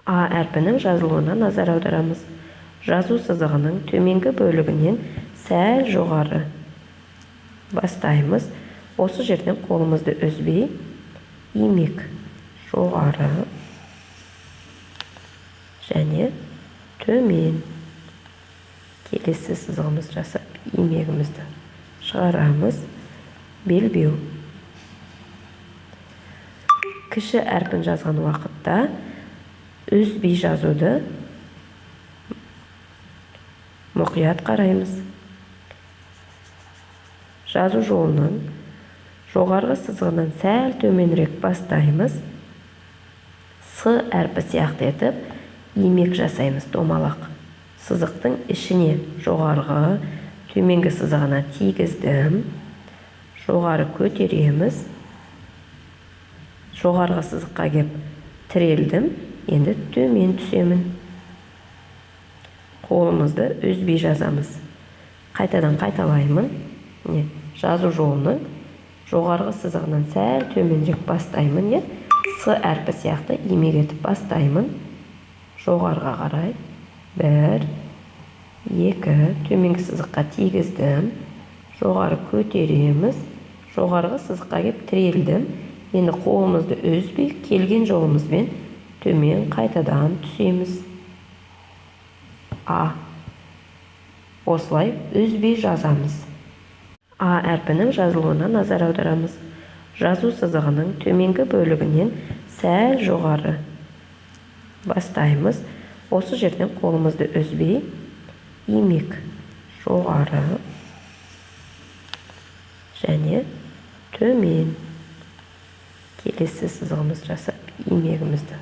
А әрпінің жазылуына назар аударамыз. Жазу сызығының төменгі бөлігінен сәл жоғары бастаймыз. Осы жерден қолымызды үзбей, имек жоғары және төмен. Келесі сызығымыз жасап, имегімізді шығарамыз. Белбеу. Кіші әрпін жазған уақытта үзбей жазуды мұқият қараймыз. Жазу жолының жоғарғы сызығынан сәл төменірек бастаймыз. С әрпі сияқты етіп, имек жасаймыз, домалақ. Сызықтың ішіне жоғарғы, төменгі сызығына тигіздім. Жоғары көтереміз. Жоғарғы сызыққа кеп тірелдім. Енді төмен түсемін. Қолымызды үзбей жазамыз. Қайтадан қайталаймын. Жазу жолының жоғарғы сызығынан сәл төменірек бастаймын. С әрпі сияқты имек етіп бастаймын. Жоғарыға қарай. 1, 2, төменгі сызыққа тигіздім. Жоғары көтереміз. Жоғарғы сызыққа кеп тірелдім. Енді қолымызды үзбей, келген жолымызбен төмен қайтадан түсеміз. А. Осылай үзбей жазамыз. А әрпінің жазылуына назар аударамыз. Жазу сызығының төменгі бөлігінен сәл жоғары бастаймыз. Осы жерден қолымызды үзбей, имек жоғары және төмен. Келесі сызығымыз жасап, имегімізді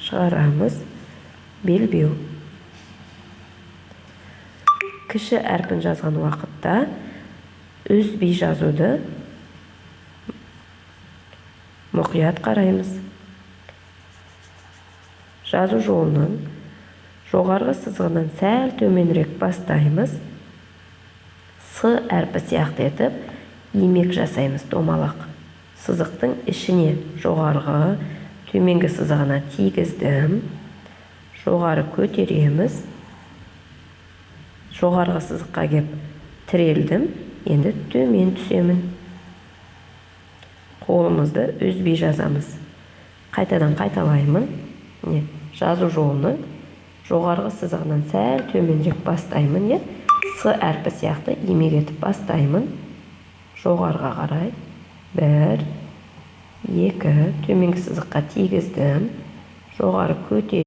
шығарамыз. Белбеу. Кіші әрпін жазған уақытта үзбей жазуды мұқият қараймыз. Жазу жолының жоғарғы сызығынан сәл төменірек бастаймыз. С әрпі сияқты етіп, имек жасаймыз, домалақ. Сызықтың ішіне жоғарғы, төменгі сызығына тигіздім. Жоғары көтереміз. Жоғарғы сызыққа кеп тірелдім. Енді төмен түсемін. Қолымызды үзбей жазамыз. Қайтадан қайталаймын. Жазу жолының жоғарғы сызығынан сәл төменірек бастаймын. С әрпі сияқты имек етіп бастаймын. Жоғарыға қарай. 1, 2, төменгі сызыққа тигіздім. Жоғары көтереміз.